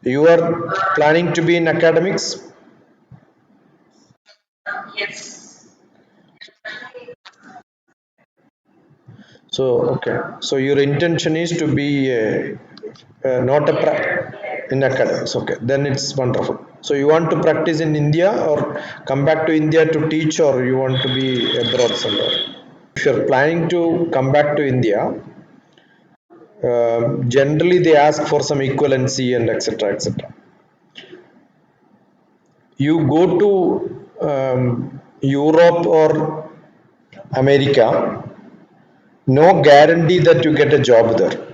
You are planning to be in academics? Yes. So, okay. So your intention is to be not a in academics. Okay, then it's wonderful. So you want to practice in India or come back to India to teach, or you want to be abroad somewhere? If you're planning to come back to India, generally they ask for some equivalency and etc. etc. You go to Europe or America, no guarantee that you get a job there.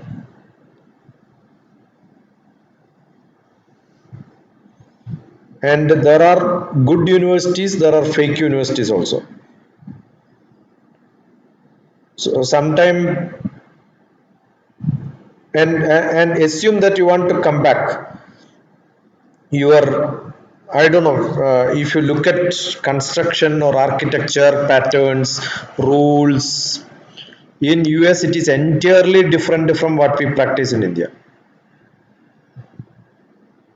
And there are good universities, there are fake universities also. So sometime and assume that you want to come back. You are, I don't know, if you look at construction or architecture patterns, rules in US, it is entirely different from what we practice in India.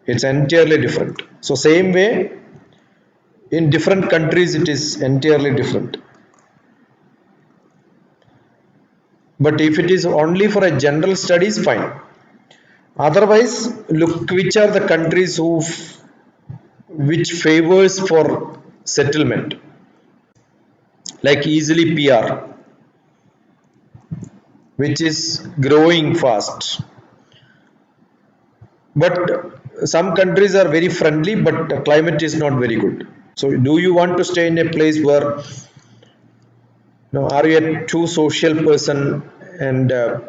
It's entirely different. So same way, in different countries, it is entirely different. But if it is only for a general studies, fine. Otherwise, look which are the countries which favors for settlement, like easily PR, which is growing fast. But some countries are very friendly, but the climate is not very good. So, do you want to stay in a place where, are you a too social person and the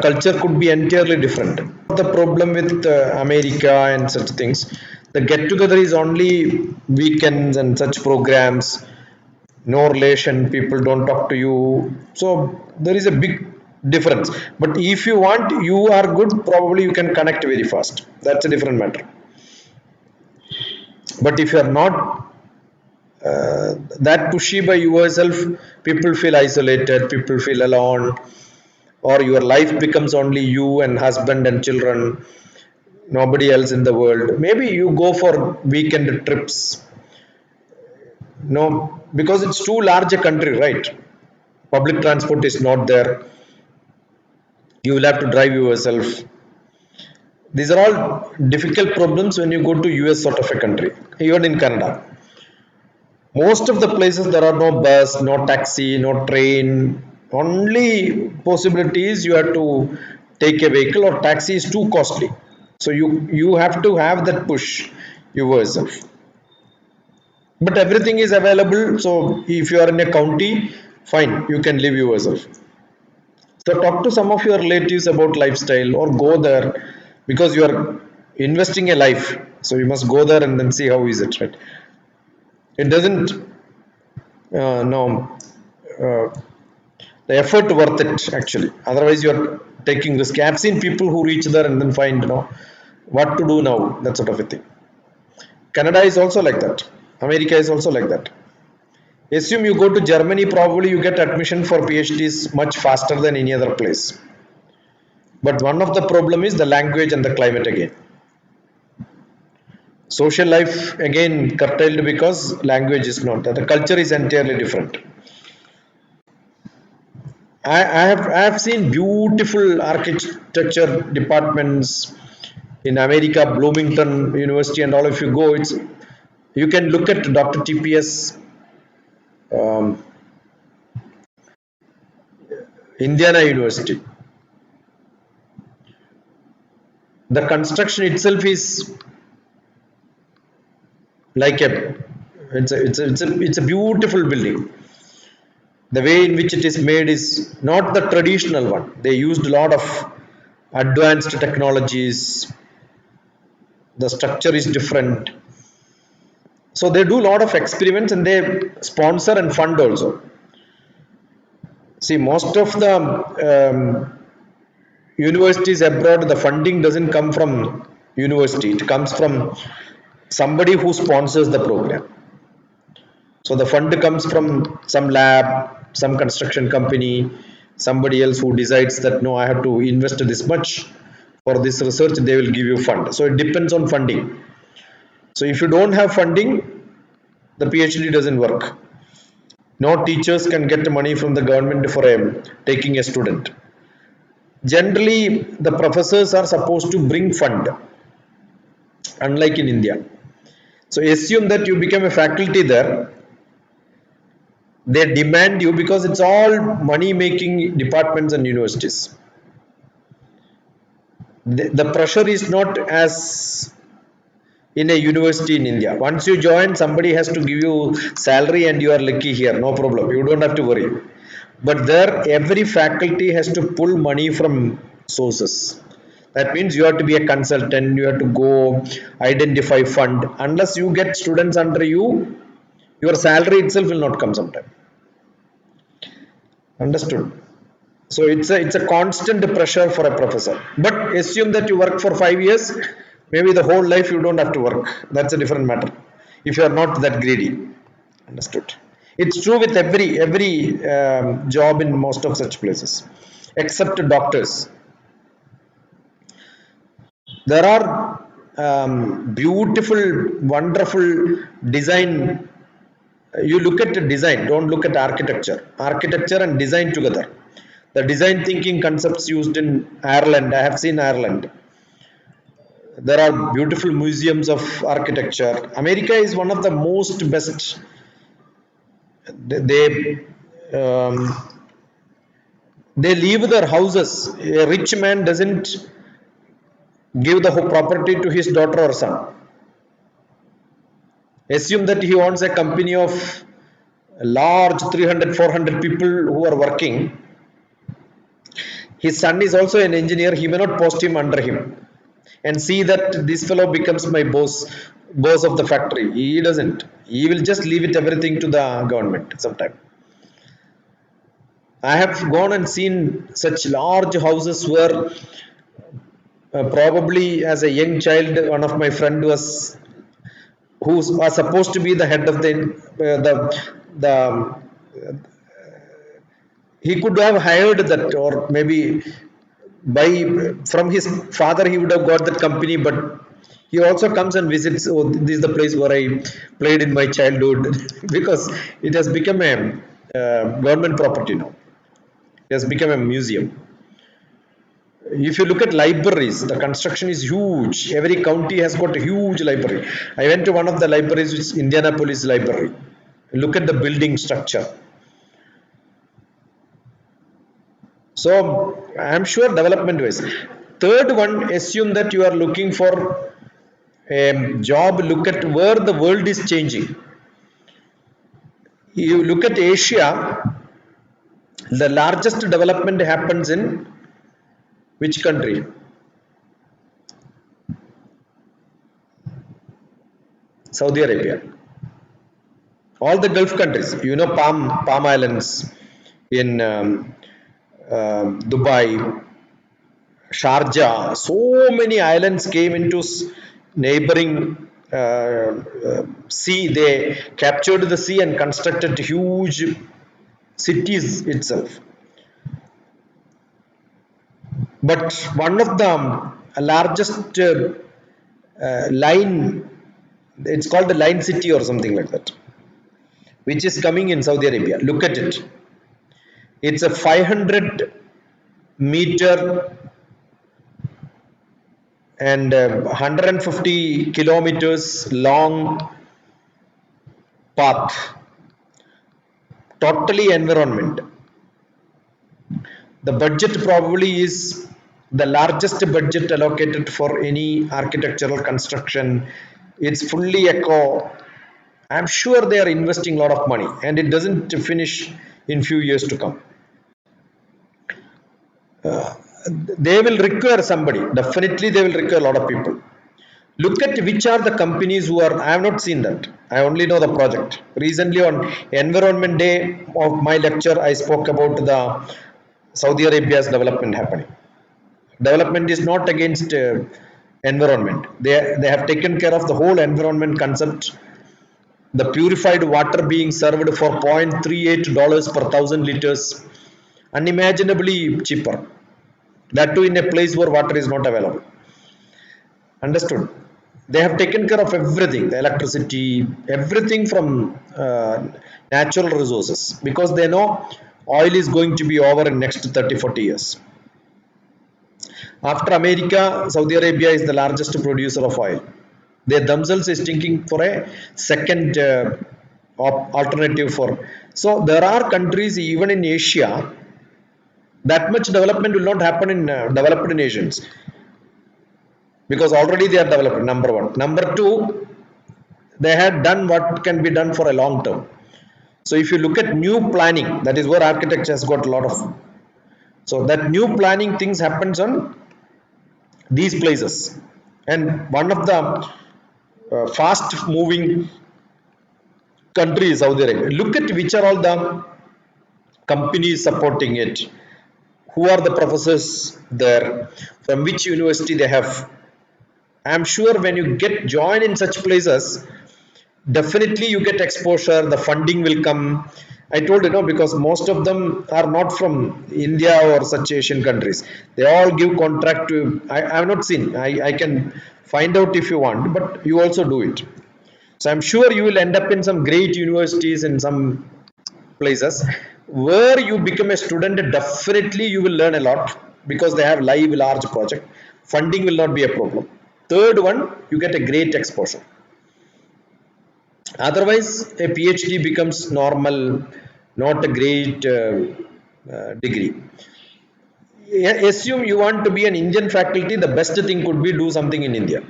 culture could be entirely different. The problem with America and such things, the get together is only weekends and such programs, no relation, people don't talk to you, so there is a big difference. But if you want, you are good, probably you can connect very fast, that's a different matter. But if you are not that pushy by yourself, people feel isolated, people feel alone, or your life becomes only you and husband and children, nobody else in the world. Maybe you go for weekend trips, no, because it's too large a country, right? Public transport is not there, you will have to drive yourself. These are all difficult problems when you go to US sort of a country. Even in Canada, most of the places there are no bus, no taxi, no train. Only possibility is you have to take a vehicle, or taxi is too costly, so you have to have that push yourself. But everything is available, so if you are in a county, fine, you can live yourself. So talk to some of your relatives about lifestyle, or go there, because you are investing a life, so you must go there and then see how is it, right? It doesn't no uh, the effort worth it actually, otherwise you are taking risk. I've seen people who reach there and then find, what to do now, that sort of a thing. Canada is also like that, America is also like that. Assume you go to Germany, probably you get admission for PhDs much faster than any other place. But one of the problem is the language and the climate again. Social life again curtailed because language is not there. The culture is entirely different. I have seen beautiful architecture departments in America, Bloomington University, and all. If you go, you can look at DrTPS, um, Indiana University. The construction itself is like it's a beautiful building. The way in which it is made is not the traditional one. They used a lot of advanced technologies. The structure is different. So they do a lot of experiments and they sponsor and fund also. See, most of the universities abroad, the funding doesn't come from university. It comes from somebody who sponsors the program. So the fund comes from some lab, some construction company, somebody else who decides that no, I have to invest this much For this research, they will give you fund. So it depends on funding. So if you don't have funding, the PhD doesn't work. No teachers can get money from the government for taking a student. Generally, the professors are supposed to bring fund, unlike in India. So assume that you become a faculty there, they demand you because it's all money making departments and universities. The pressure is not as in a university in India. Once you join, somebody has to give you salary and you are lucky here, no problem. You don't have to worry. But there, every faculty has to pull money from sources. That means you have to be a consultant, you have to go identify fund. Unless you get students under you, your salary itself will not come sometime. Understood? So it's a constant pressure for a professor. But assume that you work for 5 years, maybe the whole life you don't have to work. That's a different matter. If you are not that greedy. Understood? It's true with every job in most of such places, except doctors. There are beautiful, wonderful design. You look at the design, don't look at architecture. Architecture and design together. The design thinking concepts used in Ireland, I have seen Ireland. There are beautiful museums of architecture. America is one of the most best. They um, they leave their houses. A rich man doesn't give the whole property to his daughter or son. Assume that he owns a company of large 300 400 people who are working. His son is also an engineer. He may not post him under him and see that this fellow becomes my boss of the factory. He doesn't. He will just leave it everything to the government sometime. I have gone and seen such large houses where probably as a young child, one of my friend who was supposed to be the head of the he could have hired that, or maybe by from his father he would have got that company, but he also comes and visits. Oh, this is the place where I played in my childhood because it has become a government property now. It has become a museum. If you look at libraries, the construction is huge. Every county has got a huge library. I went to one of the libraries, which is Indianapolis Library. Look at the building structure. So I'm sure development wise. Third one, assume that you are looking for a job. Look at where the world is changing. You look at Asia, the largest development happens in which country? Saudi Arabia. All the Gulf countries, you know, Palm Islands in Dubai, Sharjah, so many islands came into neighboring sea. They captured the sea and constructed huge cities itself. But one of the largest line, it's called the line city or something like that, which is coming in Saudi Arabia. Look at it. It's a 500-meter and 150 kilometers long path, totally environment. The budget probably is the largest budget allocated for any architectural construction. It's fully eco. I'm sure they are investing a lot of money and it doesn't finish in few years to come. They will require somebody. Definitely they will require a lot of people. Look at which are the companies who are, I have not seen that. I only know the project. Recently on Environment Day of my lecture, I spoke about the Saudi Arabia's development happening. Development is not against environment. They have taken care of the whole environment concept. The purified water being served for $0.38 per 1,000 liters, unimaginably cheaper. That too in a place where water is not available. Understood? They have taken care of everything, the electricity, everything from natural resources, because they know oil is going to be over in next 30-40 years. After America, Saudi Arabia is the largest producer of oil. They themselves is thinking for a second alternative for. So there are countries even in Asia, that much development will not happen in developed nations, because already they are developed, number one. Number two, they had done what can be done for a long term. So if you look at new planning, that is where architecture has got a lot of. So that new planning things happens on these places. And one of the fast moving countries, Saudi Arabia. Look at which are all the companies supporting it, who are the professors there, from which university they have. I am sure when you get joined in such places, definitely you get exposure, the funding will come. I told you, because most of them are not from India or such Asian countries. They all give contract to, I have not seen, I can find out if you want, but you also do it. So I'm sure you will end up in some great universities in some places where you become a student. Definitely you will learn a lot, because they have live large project. Funding will not be a problem. Third one, you get a great exposure. Otherwise a PhD becomes normal, not a great degree. Assume you want to be an Indian faculty, the best thing could be do something in India.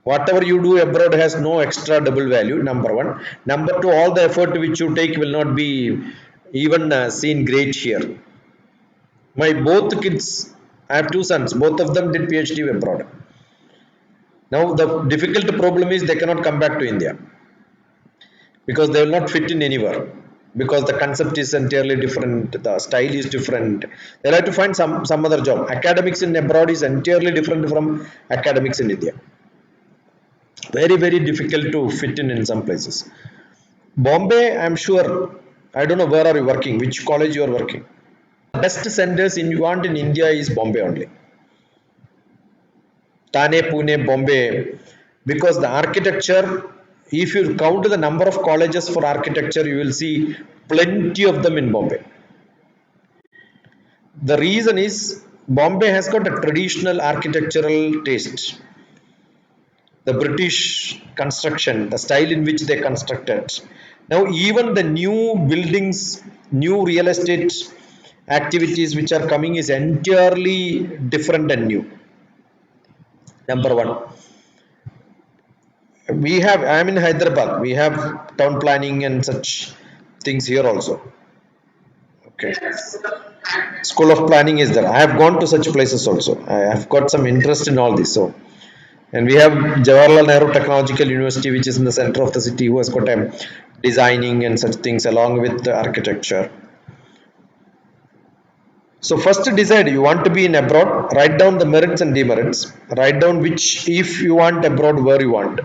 Whatever you do abroad has no extra double value, number one. Number two, all the effort which you take will not be even seen great here. My both kids, I have two sons, both of them did PhD abroad. Now the difficult problem is they cannot come back to India, because they will not fit in anywhere, because the concept is entirely different, the style is different. They'll have to find some other job. Academics in abroad is entirely different from academics in India. Very, very difficult to fit in some places. Bombay, I'm sure, I don't know where are you working, which college you are working. Best centers in you want in India is Bombay only. Thane, Pune, Bombay, because the architecture, if you count the number of colleges for architecture, you will see plenty of them in Bombay. The reason is Bombay has got a traditional architectural taste. The British construction, the style in which they constructed. Now even the new buildings, new real estate activities which are coming is entirely different and new. Number one, we have, I am in Hyderabad, we have town planning and such things here also. Okay, school of planning is there. I have gone to such places also. I have got some interest in all this. So, and we have Jawaharlal Nehru Technological University, which is in the center of the city, who has got a designing and such things along with the architecture. So first decide you want to be in abroad, write down the merits and demerits, write down which, if you want abroad, where you want.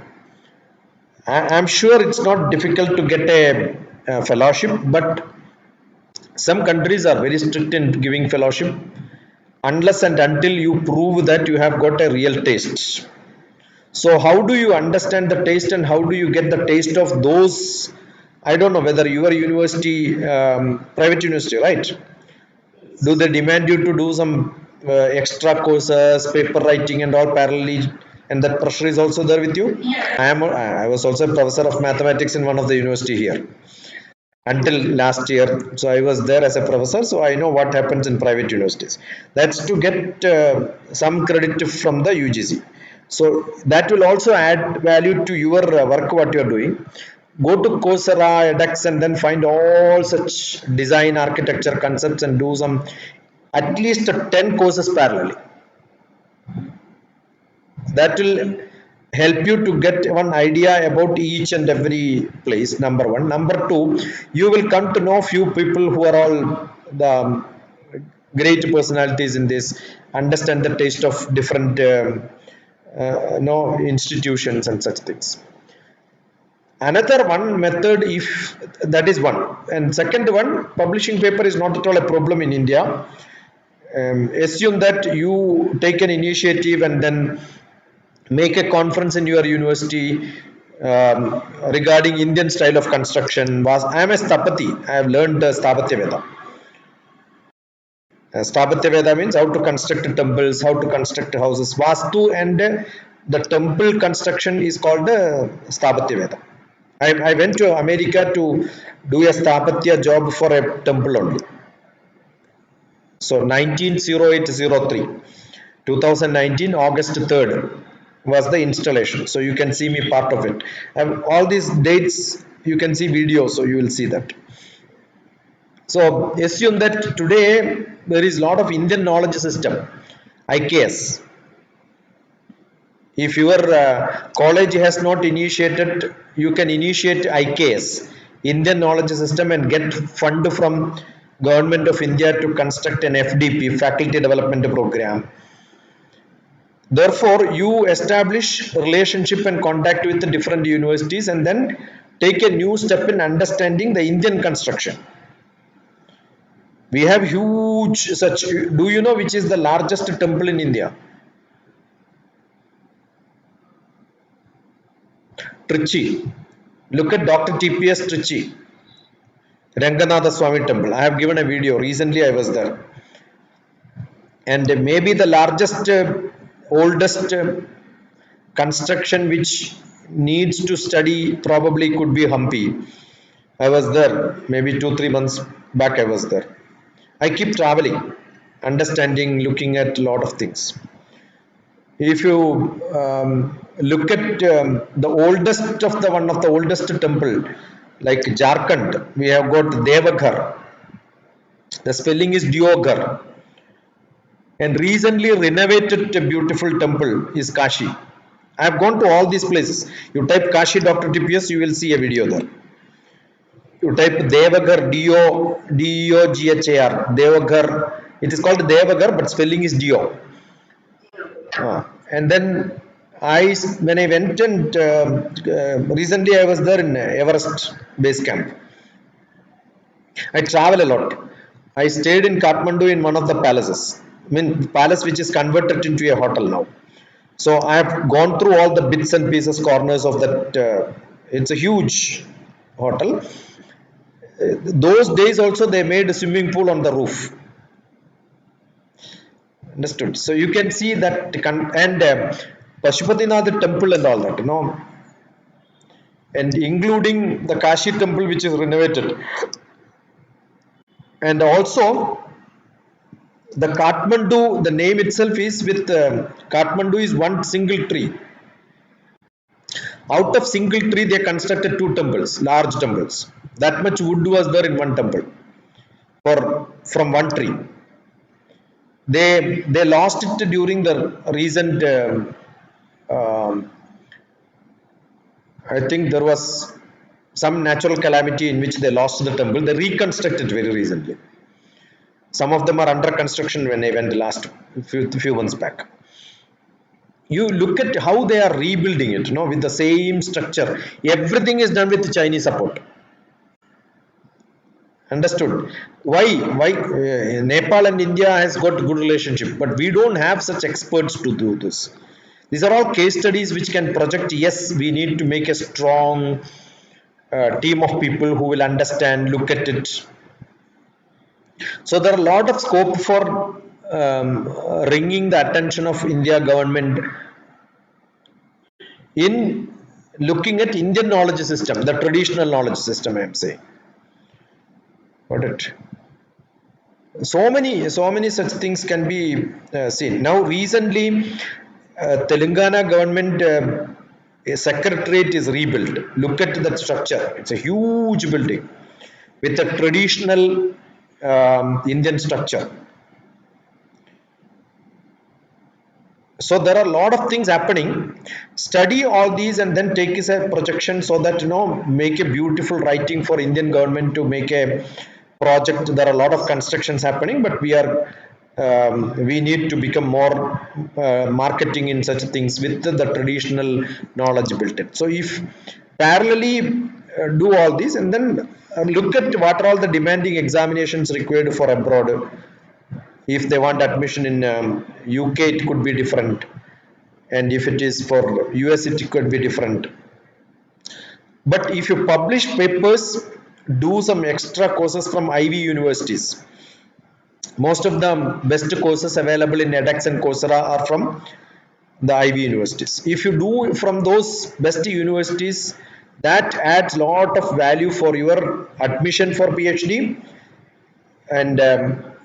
I'm sure it's not difficult to get a fellowship, but some countries are very strict in giving fellowship unless and until you prove that you have got a real taste. So how do you understand the taste, and how do you get the taste of those? I don't know whether your university, private university, right? Do they demand you to do some extra courses, paper writing and all parallelly, and that pressure is also there with you? I was also a professor of mathematics in one of the university here until last year. So I was there as a professor, so I know what happens in private universities. That's to get some credit from the UGC. So that will also add value to your work what you are doing. Go to Coursera, edX, and then find all such design architecture concepts and do some at least 10 courses parallelly. That will help you to get one idea about each and every place, number one. Number two, you will come to know few people who are all the great personalities in this, understand the taste of different institutions and such things. Another one method, if that is one, and second one, publishing paper is not at all a problem in India. assume that you take an initiative and then make a conference in your university regarding Indian style of construction. I am a Sthapati. I have learned Sthapatya Veda. Sthapatya Veda means how to construct temples, how to construct houses. Vastu and the temple construction is called Sthapatya Veda. I went to America to do a Sthapatya job for a temple only. So 190803, 2019, August 3rd was the installation. So you can see me part of it. And all these dates, you can see videos, so you will see that. So assume that today there is a lot of Indian knowledge system, IKS. If your college has not initiated, you can initiate IKS, Indian knowledge system, and get fund from Government of India to construct an FDP, Faculty Development Program. Therefore, you establish relationship and contact with the different universities and then take a new step in understanding the Indian construction. We have huge such, do you know which is the largest temple in India? Trichy. Look at DrTPS Trichy. Ranganatha Swami temple. I have given a video. Recently I was there. And maybe the largest, oldest construction which needs to study probably could be Hampi. I was there. Maybe 2-3 months back I was there. I keep traveling, understanding, looking at a lot of things. If you look at the oldest of the one of the oldest temple, like Jharkhand, we have got Devaghar. The spelling is Dioghar. And recently renovated beautiful temple is Kashi. I have gone to all these places. You type Kashi DrTPS, you will see a video there. You type Devaghar, D-O-G-H-A-R, Devaghar. It is called Devaghar, but spelling is Dio. And then when I went and recently I was there in Everest base camp. I travel a lot. I stayed in Kathmandu in one of the palaces. I mean, the palace which is converted into a hotel now. So I have gone through all the bits and pieces, corners of that. It's a huge hotel. Those days also they made a swimming pool on the roof. Understood. So you can see that, and Pashupatinath temple and all that, you know, and including the Kashi temple which is renovated, and also the Kathmandu, the name itself is with Kathmandu is one single tree. Out of single tree they constructed 2 temples, large temples. That much wood was there in one temple from one tree. They lost it during the recent I think there was some natural calamity in which they lost the temple. They reconstructed very recently. Some of them are under construction when I went last few months back. You look at how they are rebuilding it, you know, with the same structure. Everything is done with Chinese support. Understood? Why Nepal and India has got good relationship, but we don't have such experts to do this. These are all case studies which can project. Yes, we need to make a strong team of people who will understand, look at it. So there are a lot of scope for ringing the attention of India government in looking at Indian knowledge system, the traditional knowledge system, I am saying. Got it. So many such things can be seen. Now recently Telangana government secretariat is rebuilt. Look at that structure. It's a huge building with a traditional Indian structure. So there are a lot of things happening. Study all these and then take as a projection so that, you know, make a beautiful writing for Indian government to make a project. There are a lot of constructions happening, but we need to become more marketing in such things with the traditional knowledge built in. So if parallelly do all these and then look at what are all the demanding examinations required for abroad, If they want admission in UK, it could be different, and if it is for US, it could be different. But if you publish papers, do some extra courses from Ivy universities. Most of the best courses available in edX and Coursera are from the Ivy universities. If you do from those best universities, that adds lot of value for your admission for PhD. And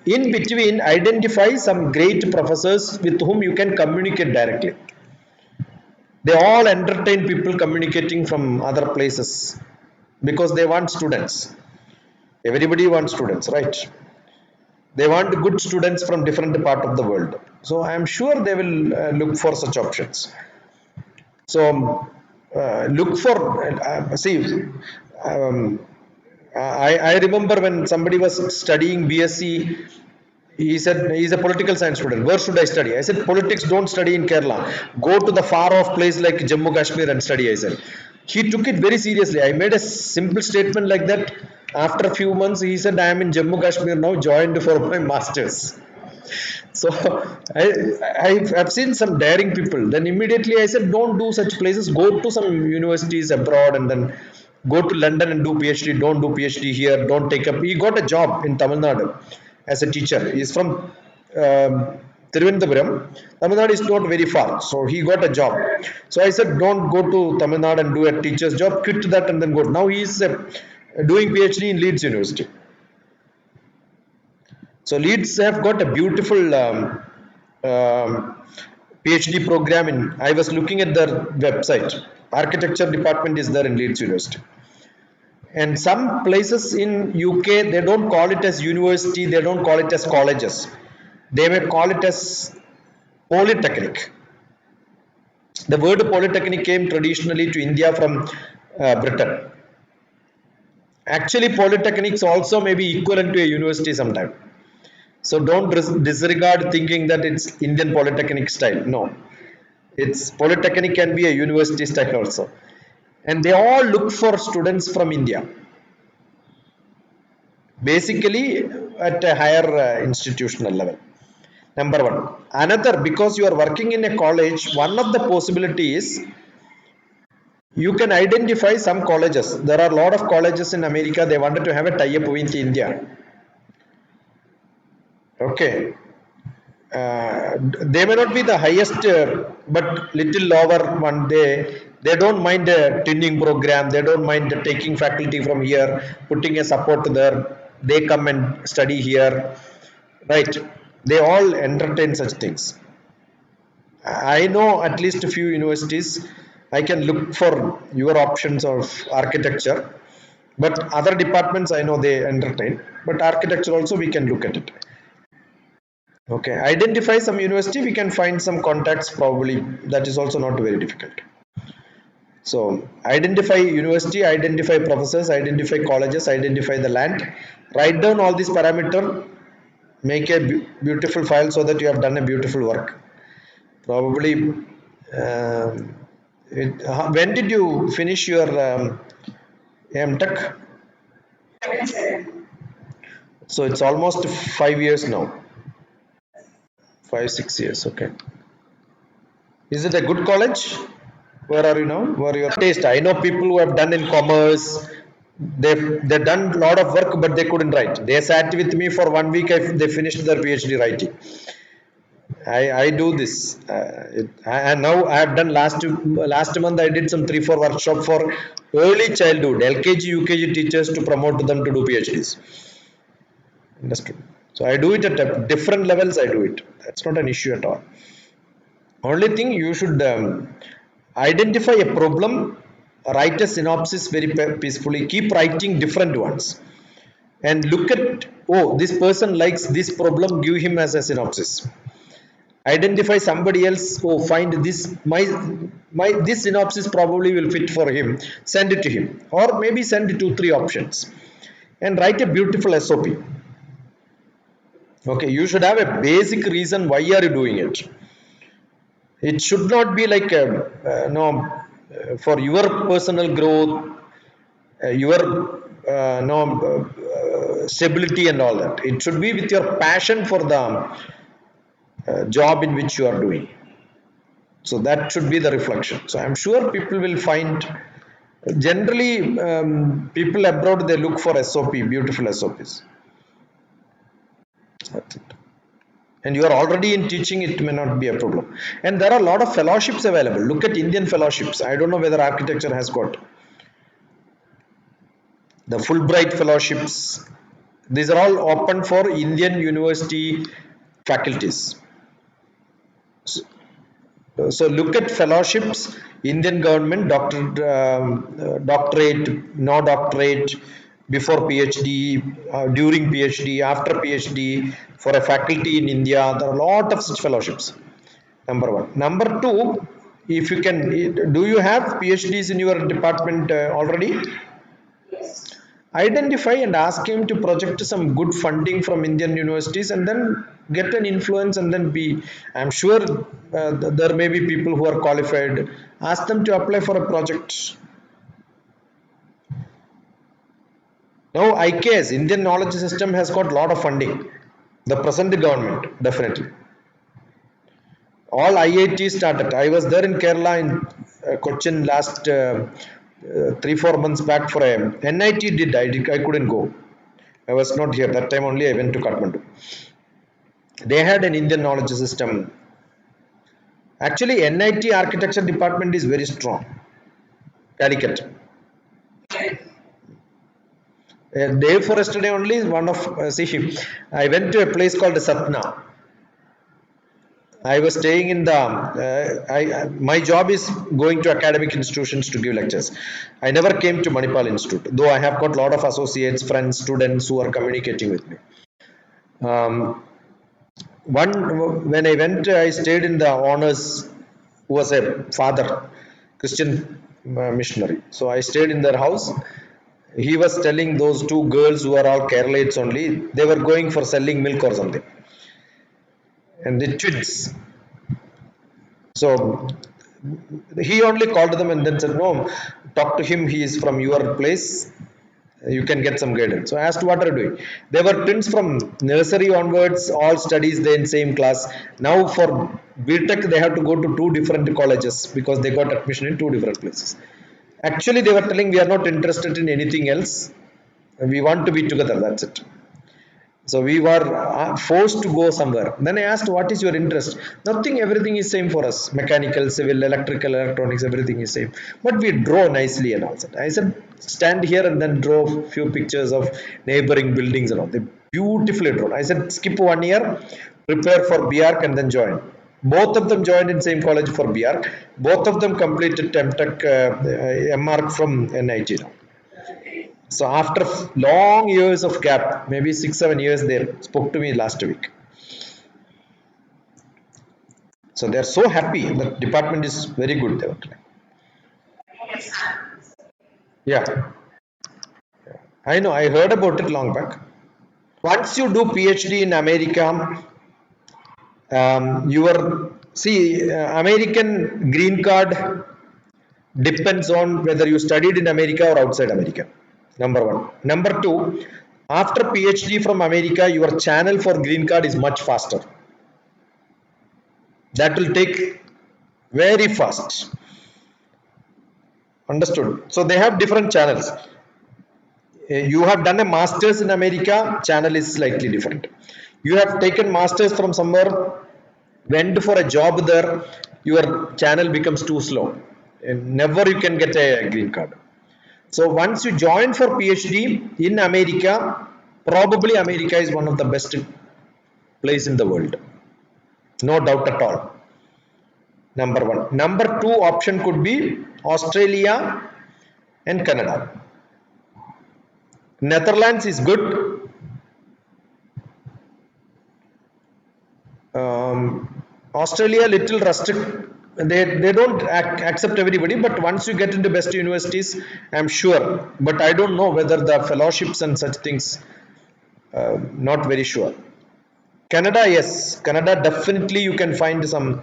in between, identify some great professors with whom you can communicate directly. They all entertain people communicating from other places because they want students. Everybody wants students, right? They want good students from different part of the world. So I am sure they will look for such options. So look for see I remember when somebody was studying BSc, he said he's a political science student. Where should I study? I said politics don't study in Kerala. Go to the far off place like Jammu Kashmir and study. I said he took it very seriously. I made a simple statement like that. After a few months, he said, I am in Jammu Kashmir now, joined for my masters. So I've seen some daring people. Then immediately I said, don't do such places. Go to some universities abroad and then go to London and do PhD. Don't do PhD here. Don't take up. He got a job in Tamil Nadu as a teacher. He's from Thiruvananthapuram. Tamil Nadu is not very far. So he got a job. So I said, don't go to Tamil Nadu and do a teacher's job. Quit that and then go. Now he is doing PhD in Leeds University. So Leeds have got a beautiful PhD program in. I was looking at their website. Architecture department is there in Leeds University. And some places in UK, they don't call it as university. They don't call it as colleges. They may call it as polytechnic. The word polytechnic came traditionally to India from Britain. Actually, polytechnics also may be equivalent to a university sometime. So don't disregard thinking that it's Indian polytechnic style. No, it's polytechnic can be a university style also. And they all look for students from India. Basically at a higher institutional level. Number one. Another, because you are working in a college, one of the possibilities is you can identify some colleges. There are a lot of colleges in America. They wanted to have a tie-up with India. Okay. They may not be the highest, but little lower one. They don't mind a twinning program. They don't mind taking faculty from here, putting a support there. They come and study here, right? They all entertain such things. I know at least a few universities. I can look for your options of architecture, but other departments I know they entertain, but architecture also we can look at it. Okay, identify some university, we can find some contacts probably. That is also not very difficult. So identify university, identify professors, identify colleges, identify the land, write down all these parameters, make a beautiful file so that you have done a beautiful work. Probably when did you finish your MTech? So it's almost 5 years now. 5-6 years. Okay. Is it a good college? Where are you now? Where your taste? I know people who have done in commerce. They've done a lot of work, but they couldn't write. They sat with me for 1 week. They finished their PhD writing. I do this, and now I have done last month. I did some 3-4 workshop for early childhood, LKG, UKG teachers to promote them to do PhDs. Understood? So I do it at different levels. I do it. That's not an issue at all. Only thing you should identify a problem, write a synopsis very peacefully. Keep writing different ones, and look at, oh, this person likes this problem. Give him as a synopsis. Identify somebody else. Oh, find this. This synopsis probably will fit for him. Send it to him, or maybe send 2-3 options, and write a beautiful SOP. Okay, you should have a basic reason why are you doing it. It should not be like for your personal growth, your stability and all that. It should be with your passion for the job in which you are doing. So that should be the reflection. So I'm sure people will find, generally people abroad, they look for SOP, beautiful SOPs. That's it. And you are already in teaching, it may not be a problem. And there are a lot of fellowships available. Look at Indian fellowships. I don't know whether architecture has got the Fulbright fellowships. These are all open for Indian university faculties. So look at fellowships, Indian government, doctorate, no doctorate, before PhD, during PhD, after PhD, for a faculty in India. There are a lot of such fellowships. Number one. Number two, if you can, do you have PhDs in your department already? Identify and ask him to project some good funding from Indian universities, and then get an influence, and then be, I'm sure there may be people who are qualified. Ask them to apply for a project. Now IKS, Indian Knowledge System, has got a lot of funding. The present government, definitely. All IIT started. I was there in Kerala, in Cochin last 3-4 months back for a NIT did. I couldn't go. I was not here. That time only I went to Kathmandu. They had an Indian knowledge system. Actually, NIT architecture department is very strong. Calicut. Day for yesterday only, one of, I went to a place called Satna. I was staying in the, my job is going to academic institutions to give lectures. I never came to Manipal Institute, though I have got a lot of associates, friends, students who are communicating with me. When I went, I stayed in the owners, who was a father, Christian missionary. So I stayed in their house. He was telling those two girls who are all Keralites only, they were going for selling milk or something. And the twins. So he only called them and then said, no, talk to him, he is from your place, you can get some guidance. So I asked, what are you doing? They were twins from nursery onwards, all studies they in same class. Now for BTech they have to go to 2 different colleges because they got admission in 2 different places. Actually they were telling, we are not interested in anything else, we want to be together, that's it. So we were forced to go somewhere. Then I asked, what is your interest? Nothing, everything is same for us. Mechanical, civil, electrical, electronics, everything is same. But we draw nicely and all that. I said, stand here and then draw a few pictures of neighboring buildings and all. They beautifully drawn. I said, skip 1 year, prepare for BArch and then join. Both of them joined in same college for BArch. Both of them completed MTech, MArch from NIT now. So after long years of gap, maybe 6-7 years, they spoke to me last week. So they are so happy. The department is very good. They were telling. Yeah, I know. I heard about it long back. Once you do PhD in America, American green card depends on whether you studied in America or outside America. Number one. Number two, after PhD from America, your channel for green card is much faster. That will take very fast. Understood? So they have different channels. You have done a master's in America, channel is slightly different. You have taken master's from somewhere, went for a job there, your channel becomes too slow. And never you can get a green card. So once you join for PhD in America, probably America is one of the best place in the world. No doubt at all. Number one. Number two option could be Australia and Canada. Netherlands is good. Australia little restrict. They don't accept everybody, but once you get into best universities, I'm sure. But I don't know whether the fellowships and such things. Not very sure. Canada, yes. Canada definitely you can find some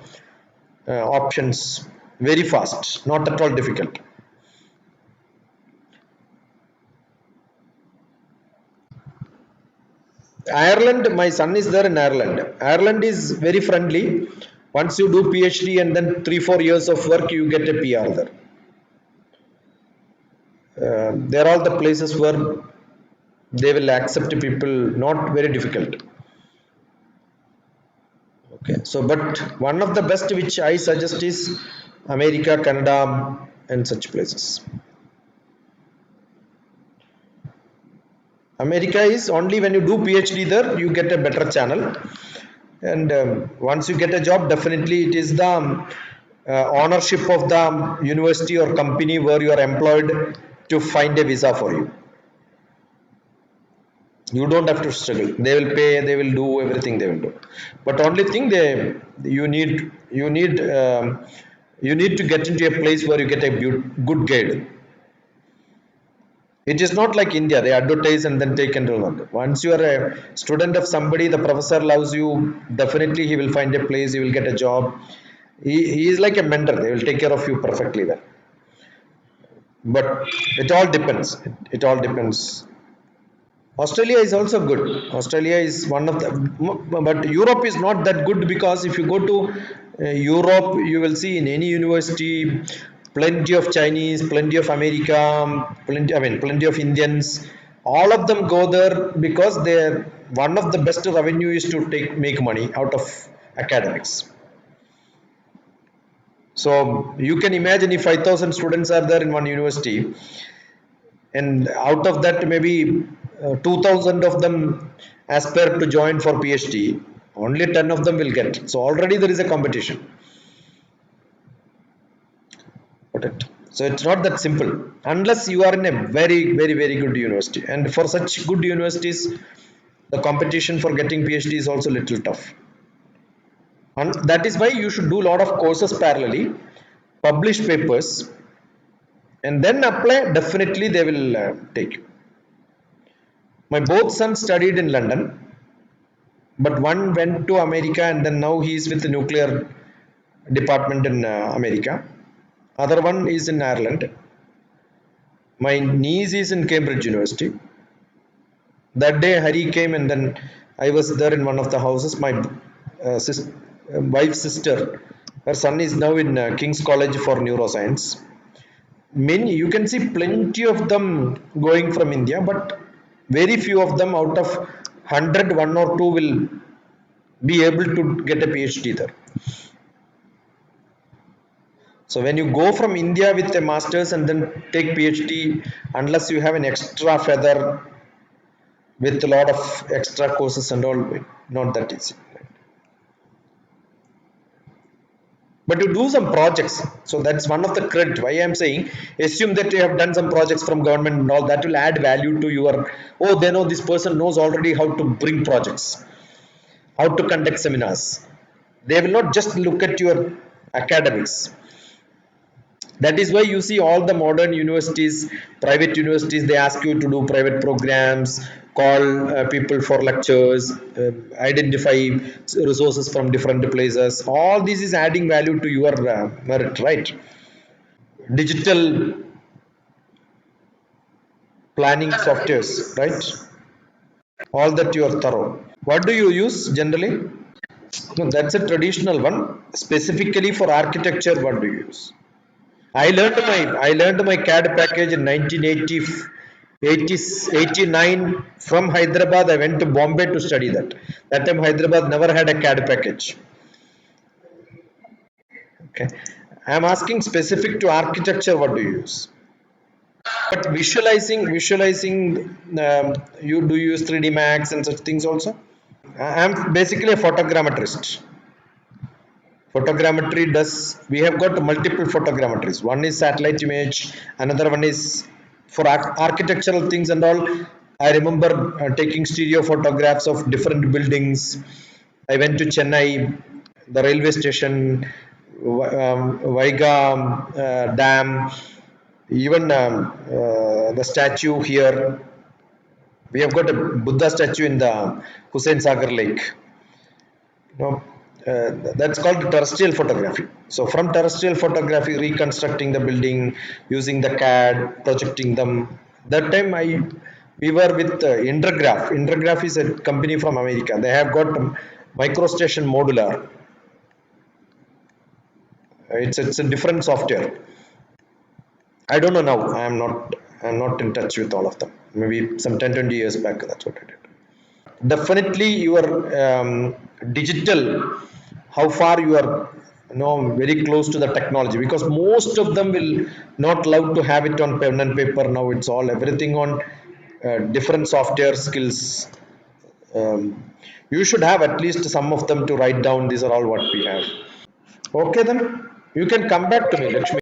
options very fast. Not at all difficult. Ireland, my son is there in Ireland. Ireland is very friendly. Once you do PhD and then 3 4 years of work, you get a PR there. There are all the places where they will accept people, not very difficult. Okay, so but one of the best which I suggest is America, Canada, and such places. America is only when you do PhD there, you get a better channel. And once you get a job, definitely it is the ownership of the university or company where you are employed to find a visa for you. You don't have to struggle. They will pay, they will do everything they will do. But only thing they you need to get into a place where you get a good guide. It is not like India, they advertise and then take enrollment. Once you are a student of somebody, the professor loves you, definitely he will find a place, he will get a job. He is like a mentor, they will take care of you perfectly well. But it all depends. It all depends. Australia is also good. Australia is one of the, but Europe is not that good because if you go to Europe, you will see in any university plenty of Chinese, plenty of America, plenty of Indians. All of them go there because they're one of the best revenue is to make money out of academics. So you can imagine if 5,000 students are there in one university, and out of that maybe 2000 of them aspire to join for PhD, only 10 of them will get. So already there is a competition. So it's not that simple unless you are in a very good university, and for such good universities the competition for getting PhD is also little tough, and that is why you should do a lot of courses parallelly, publish papers, and then apply. Definitely they will take you. My both sons studied in London, but one went to America and then now he is with the nuclear department in America. Other one is in Ireland. My niece is in Cambridge University. That day Hari came and then I was there in one of the houses. My wife's sister, her son is now in King's College for neuroscience. Many, you can see plenty of them going from India, but very few of them out of 100, one or two will be able to get a PhD there. So when you go from India with a master's and then take PhD, unless you have an extra feather with a lot of extra courses and all, not that easy. But you do some projects, so that's one of the credit. Why I am saying, assume that you have done some projects from government and all, that will add value to your, oh, they know this person knows already how to bring projects, how to conduct seminars. They will not just look at your academics. That is why you see all the modern universities, private universities, they ask you to do private programs, call people for lectures, identify resources from different places. All this is adding value to your merit, right? Digital planning softwares, right? All that you are thorough. What do you use generally? No, that's a traditional one. Specifically for architecture, what do you use? I learned my CAD package in 1980, 89 from Hyderabad. I went to Bombay to study that. That time Hyderabad never had a CAD package. Okay, I am asking specific to architecture. What do you use? But visualizing, you do you use 3D Max and such things also? I am basically a photogrammetrist. Photogrammetry does, we have got multiple photogrammetries. One is satellite image, another one is for architectural things and all. I remember taking stereo photographs of different buildings. I went to Chennai, the railway station, Vaiga dam, even the statue here. We have got a Buddha statue in the Hussain Sagar Lake. You know, that's called terrestrial photography. So from terrestrial photography, reconstructing the building using the CAD, projecting them. That time We were with Intergraph. Intergraph is a company from America. They have got microstation modular. It's a different software. I don't know now. I'm not in touch with all of them. Maybe some 10-20 years back. That's what I did. Definitely your digital, how far you are, very close to the technology, because most of them will not love to have it on pen and paper. Now it's all everything on different software skills. um, you should have at least some of them to write down. These are all what we have. Okay, then you can come back to me, Lakshmi.